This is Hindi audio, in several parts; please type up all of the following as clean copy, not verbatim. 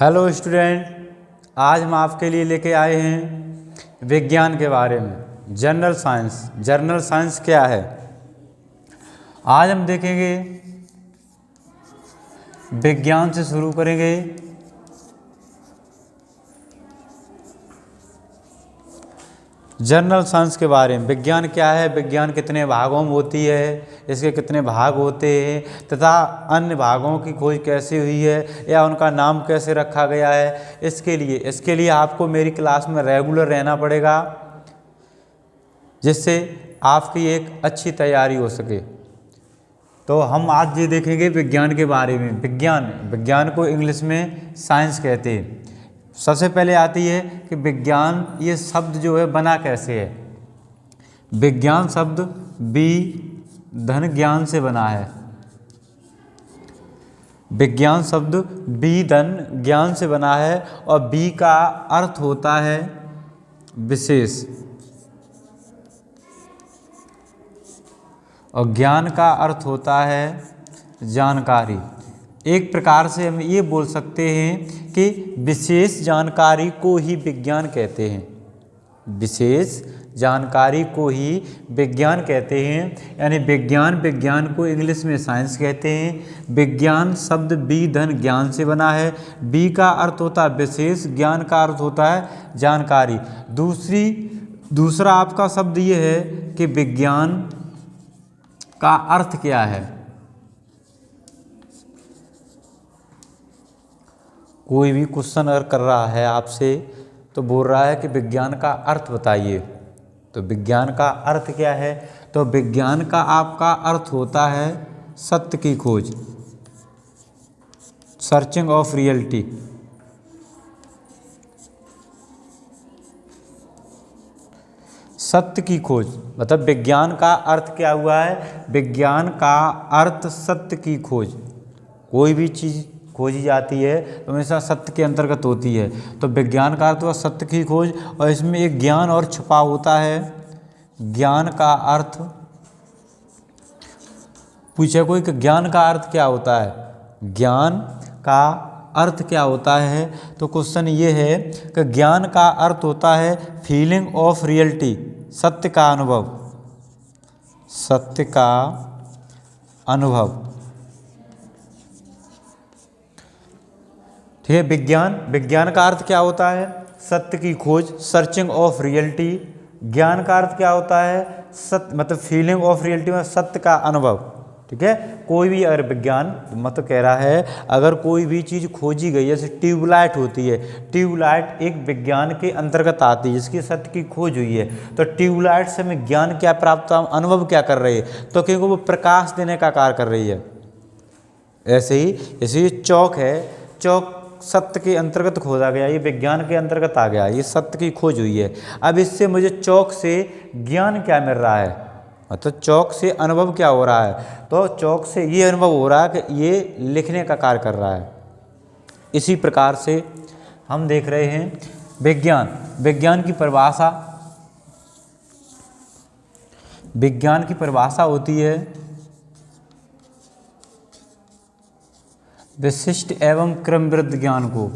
हेलो स्टूडेंट, आज हम आपके लिए लेके आए हैं विज्ञान के बारे में। General science. जनरल साइंस क्या है आज हम देखेंगे। विज्ञान से शुरू करेंगे। जनरल साइंस के बारे में विज्ञान क्या है, विज्ञान कितने भागों में होती है, इसके कितने भाग होते हैं तथा अन्य भागों की खोज कैसे हुई है या उनका नाम कैसे रखा गया है। इसके लिए आपको मेरी क्लास में रेगुलर रहना पड़ेगा, जिससे आपकी एक अच्छी तैयारी हो सके। तो हम आज ये देखेंगे विज्ञान के बारे में। विज्ञान को इंग्लिश में साइंस कहते हैं। सबसे पहले आती है कि विज्ञान ये शब्द जो है बना कैसे है। विज्ञान शब्द बी धन ज्ञान से बना है। विज्ञान शब्द बी धन ज्ञान से बना है और बी का अर्थ होता है विशेष और ज्ञान का अर्थ होता है जानकारी। एक प्रकार से हम ये बोल सकते हैं कि विशेष जानकारी को ही विज्ञान कहते हैं। विशेष जानकारी को ही विज्ञान कहते हैं, यानी विज्ञान को इंग्लिश में साइंस कहते हैं। विज्ञान शब्द बी धन ज्ञान से बना है। बी का अर्थ होता है विशेष, ज्ञान का अर्थ होता है जानकारी। दूसरा आपका शब्द ये है कि विज्ञान का अर्थ क्या है। कोई भी क्वेश्चन अगर कर रहा है आपसे तो बोल रहा है कि विज्ञान का अर्थ बताइए, तो विज्ञान का अर्थ क्या है। तो विज्ञान का आपका अर्थ होता है सत्य की खोज, सर्चिंग ऑफ रियलिटी। सत्य की खोज मतलब विज्ञान का अर्थ क्या हुआ है। विज्ञान का अर्थ सत्य की खोज। कोई भी चीज़ खोजी जाती है तो हमेशा सत्य के अंतर्गत होती है। तो विज्ञान का अर्थ हुआ सत्य की खोज और इसमें एक ज्ञान और छुपा होता है। ज्ञान का अर्थ पूछे कोई कि ज्ञान का अर्थ क्या होता है। ज्ञान का अर्थ क्या होता है, तो क्वेश्चन ये है कि ज्ञान का अर्थ होता है फीलिंग ऑफ रियलिटी, सत्य का अनुभव। सत्य का अनुभव, ठीक है। विज्ञान का अर्थ क्या होता है सत्य की खोज, सर्चिंग ऑफ रियलिटी। ज्ञान का अर्थ क्या होता है सत्य मतलब फीलिंग ऑफ रियलिटी में सत्य का अनुभव, ठीक है। कोई भी अगर विज्ञान मतलब कह रहा है अगर कोई भी चीज़ खोजी गई, जैसे ट्यूबलाइट होती है, ट्यूबलाइट एक विज्ञान के अंतर्गत आती है जिसकी सत्य की खोज हुई है। तो ट्यूबलाइट से हमें ज्ञान क्या प्राप्त हुआ, अनुभव क्या कर रही है, तो क्योंकि वो प्रकाश देने का कार्य कर रही है। ऐसे ही चौक है, चौक सत्य के अंतर्गत खोजा गया, ये विज्ञान के अंतर्गत आ गया, ये सत्य की खोज हुई है। अब इससे मुझे चौक से ज्ञान क्या मिल रहा है, मतलब चौक से अनुभव क्या हो रहा है। तो चौक से ये अनुभव हो रहा है कि ये लिखने का कार्य कर रहा है। इसी प्रकार से हम देख रहे हैं विज्ञान की परिभाषा। विज्ञान की परिभाषा होती है विशिष्ट एवं क्रमबद्ध ज्ञान को,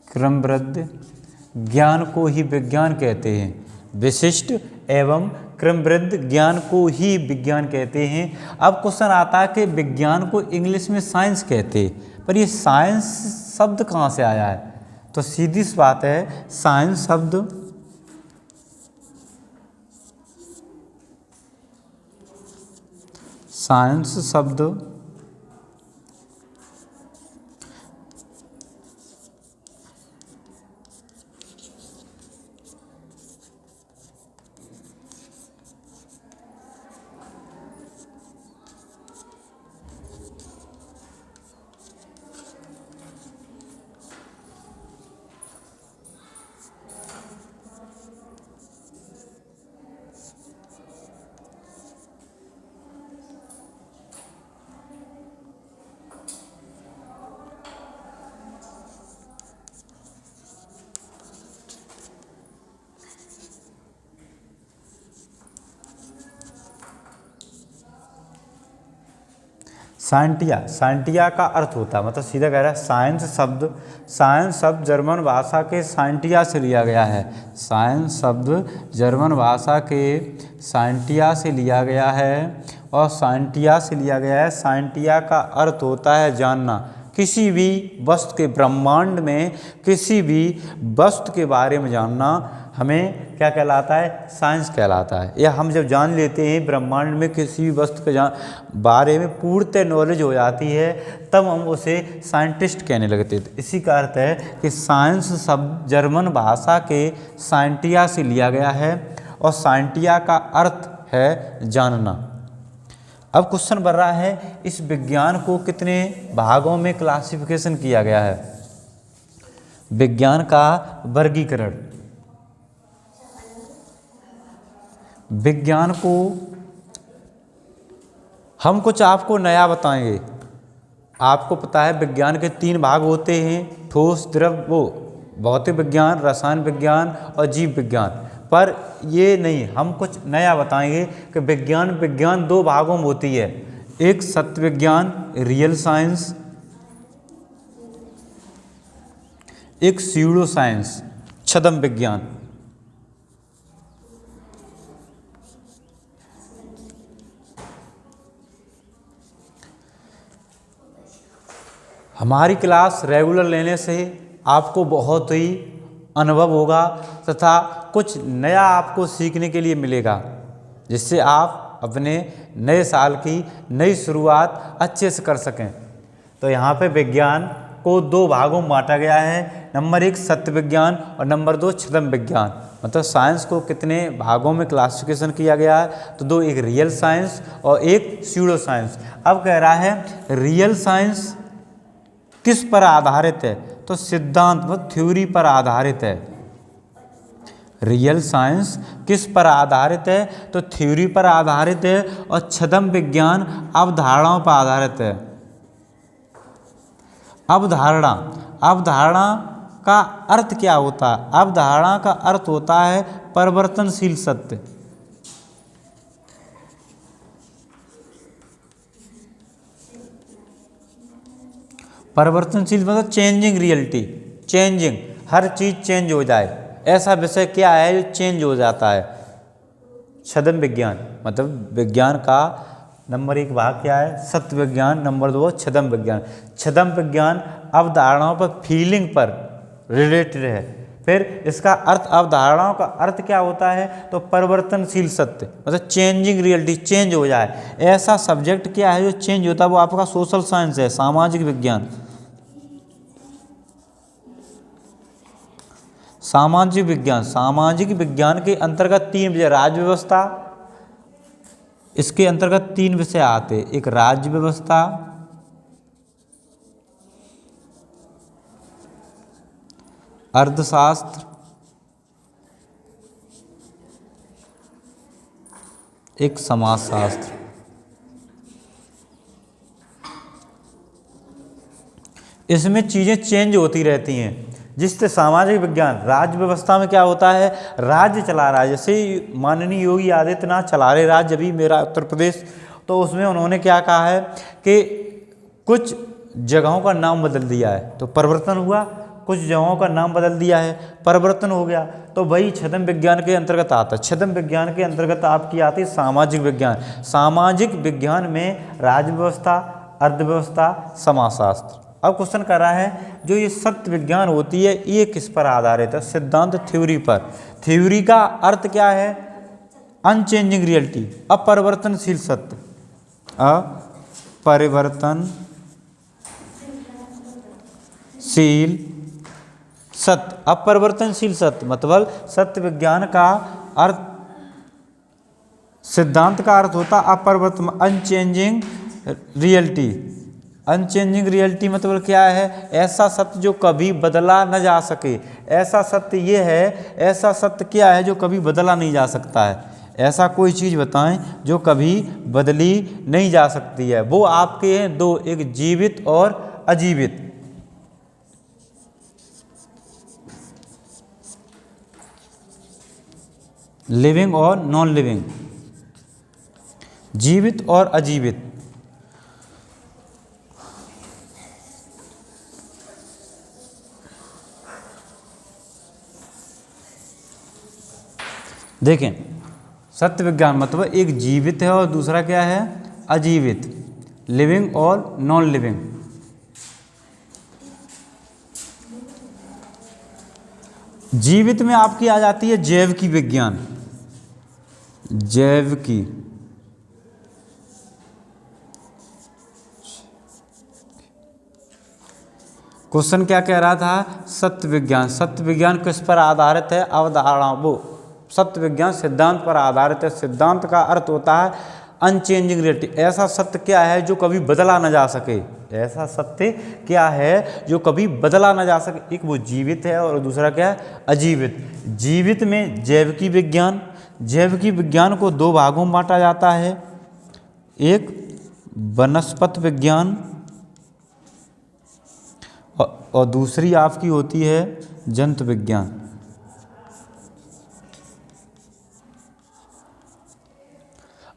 क्रमबद्ध ज्ञान को ही विज्ञान कहते हैं। विशिष्ट एवं क्रमबद्ध ज्ञान को ही विज्ञान कहते हैं। अब क्वेश्चन आता है कि विज्ञान को इंग्लिश में साइंस कहते हैं, पर ये साइंस शब्द कहाँ से आया है। तो सीधी सी बात है, साइंस शब्द साइंटिया का अर्थ होता है, मतलब सीधा कह रहा है साइंस शब्द जर्मन भाषा के साइंटिया से लिया गया है। साइंस शब्द जर्मन भाषा के साइंटिया से लिया गया है और साइंटिया से लिया गया है। साइंटिया का अर्थ होता है जानना। किसी भी वस्तु के, ब्रह्मांड में किसी भी वस्तु के बारे में जानना हमें क्या कहलाता है? साइंस कहलाता है। या हम जब जान लेते हैं ब्रह्मांड में किसी भी वस्तु के बारे में पूर्णतः नॉलेज हो जाती है, तब हम उसे साइंटिस्ट कहने लगते थे। इसी का अर्थ है कि साइंस शब्द जर्मन भाषा के साइंटिया से लिया गया है और साइंटिया का अर्थ है जानना। अब क्वेश्चन बन रहा है, इस विज्ञान को कितने भागों में क्लासिफिकेशन किया गया है? विज्ञान का वर्गीकरण। विज्ञान को हम कुछ आपको नया बताएंगे। आपको पता है विज्ञान के 3 भाग होते हैं, ठोस, द्रव, भौतिक विज्ञान, रसायन विज्ञान और जीव विज्ञान। पर ये नहीं, हम कुछ नया बताएंगे कि विज्ञान 2 भागों में होती है। एक सत्य विज्ञान, रियल साइंस, एक स्यूडो साइंस, छद्म विज्ञान। हमारी क्लास रेगुलर लेने से आपको बहुत ही अनुभव होगा तथा कुछ नया आपको सीखने के लिए मिलेगा, जिससे आप अपने नए साल की नई शुरुआत अच्छे से कर सकें। तो यहाँ पे विज्ञान को 2 भागों में बांटा गया है। नंबर 1 सत्य विज्ञान और नंबर 2 छद्म विज्ञान। मतलब साइंस को कितने भागों में क्लासिफिकेशन किया गया है? तो 2, एक रियल साइंस और एक स्यूडो साइंस। अब कह रहा है रियल साइंस किस पर आधारित है? तो सिद्धांत व थ्योरी पर आधारित है। रियल साइंस किस पर आधारित है? तो थ्योरी पर आधारित है। और छद्म विज्ञान अवधारणाओं पर आधारित है। अवधारणा का अर्थ क्या होता है? अवधारणा का अर्थ होता है परिवर्तनशील सत्य। परिवर्तनशील मतलब चेंजिंग रियलिटी, चेंजिंग, हर चीज़ चेंज हो जाए, ऐसा विषय क्या है जो चेंज हो जाता है? छद्म विज्ञान। मतलब विज्ञान का नंबर 1 भाग क्या है? सत्य विज्ञान। नंबर 2 छद्म विज्ञान। छद्म विज्ञान अवधारणाओं पर, फीलिंग पर रिलेटेड है। फिर इसका अर्थ, अवधारणाओं का अर्थ क्या होता है? तो परिवर्तनशील सत्य, मतलब चेंजिंग रियलिटी, चेंज हो जाए, ऐसा सब्जेक्ट क्या है जो चेंज होता है? वो आपका सोशल साइंस है, सामाजिक विज्ञान। सामाजिक विज्ञान के अंतर्गत 3 विषय, राज्य व्यवस्था, इसके अंतर्गत 3 विषय आते। एक राज्य व्यवस्था, अर्थशास्त्र, एक समाजशास्त्र। इसमें चीजें चेंज होती रहती हैं। जिससे सामाजिक विज्ञान, राज्य व्यवस्था में क्या होता है? राज्य चला रहा है, जैसे माननीय योगी आदित्यनाथ चला रहे राज्य अभी मेरा उत्तर प्रदेश, तो उसमें उन्होंने क्या कहा है कि कुछ जगहों का नाम बदल दिया है, तो परिवर्तन हुआ। कुछ जगहों का नाम बदल दिया है, परिवर्तन हो गया, तो वही छद्म विज्ञान के अंतर्गत आता है। छद्म विज्ञान के अंतर्गत आपकी आती है सामाजिक विज्ञान। सामाजिक विज्ञान में राज्य व्यवस्था, अर्थव्यवस्था, समाजशास्त्र। अब क्वेश्चन कर रहा है जो ये सत्य विज्ञान होती है ये किस पर आधारित है? सिद्धांत, थ्योरी पर। थ्योरी का अर्थ क्या है? अनचेंजिंग रियलिटी, अपरिवर्तनशील सत्य, अपरिवर्तनशील सत्य, अपरिवर्तनशील सत्य। मतलब सत्य विज्ञान का अर्थ, सिद्धांत का अर्थ होता अपरिवर्तन, अनचेंजिंग रियलिटी। अनचेंजिंग रियलिटी मतलब क्या है? ऐसा सत्य जो कभी बदला न जा सके। ऐसा सत्य ये है, ऐसा सत्य क्या है जो कभी बदला नहीं जा सकता है? ऐसा कोई चीज़ बताएं जो कभी बदली नहीं जा सकती है। वो आपके हैं 2, एक जीवित और अजीवित। लिविंग और नॉन लिविंग, जीवित और अजीवित। देखें, सत्य विज्ञान मतलब एक जीवित है और दूसरा क्या है, अजीवित, लिविंग और नॉन लिविंग। जीवित में आपकी आ जाती है जैविकी विज्ञान, जैविकी, क्वेश्चन क्या कह रहा था, सत्य विज्ञान। सत्य विज्ञान किस पर आधारित है, अवधारणाओं, वो सत्य विज्ञान सिद्धांत पर आधारित है। सिद्धांत का अर्थ होता है अनचेंजिंग रियलिटी, ऐसा सत्य क्या है जो कभी बदला न जा सके, ऐसा सत्य क्या है जो कभी बदला न जा सके। एक वो जीवित है और दूसरा क्या है, अजीवित। जीवित में जैविकी विज्ञान, जैविकी विज्ञान को दो भागों में बांटा जाता है, एक वनस्पति विज्ञान और दूसरी आपकी होती है जंतु विज्ञान।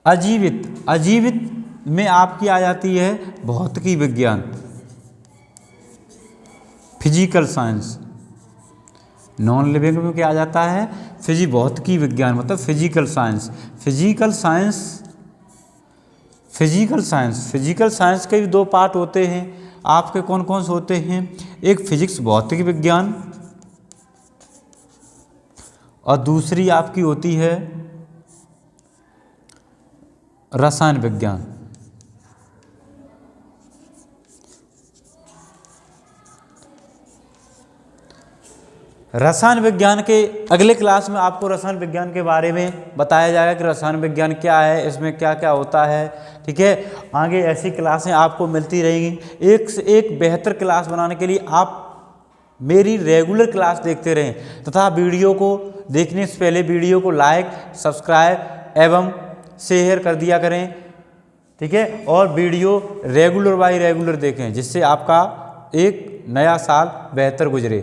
अजीवित, अजीवित में आपकी आ जाती है भौतिकी विज्ञान, फिजिकल साइंस। नॉन लिविंग में क्या आ जाता है, भौतिकी विज्ञान मतलब physical science. Physical science, physical science के भी दो पार्ट होते हैं आपके, कौन कौन से होते हैं, एक फिजिक्स भौतिक विज्ञान और दूसरी आपकी होती है रसायन विज्ञान। रसायन विज्ञान के अगले क्लास में आपको रसायन विज्ञान के बारे में बताया जाएगा कि रसायन विज्ञान क्या है, इसमें क्या क्या होता है। ठीक है, आगे ऐसी क्लासें आपको मिलती रहेंगी। एक से एक बेहतर क्लास बनाने के लिए आप मेरी रेगुलर क्लास देखते रहें तथा वीडियो को देखने से पहले वीडियो को लाइक, सब्सक्राइब एवं शेयर कर दिया करें। ठीक है, और वीडियो रेगुलर बाय रेगुलर देखें जिससे आपका एक नया साल बेहतर गुजरे।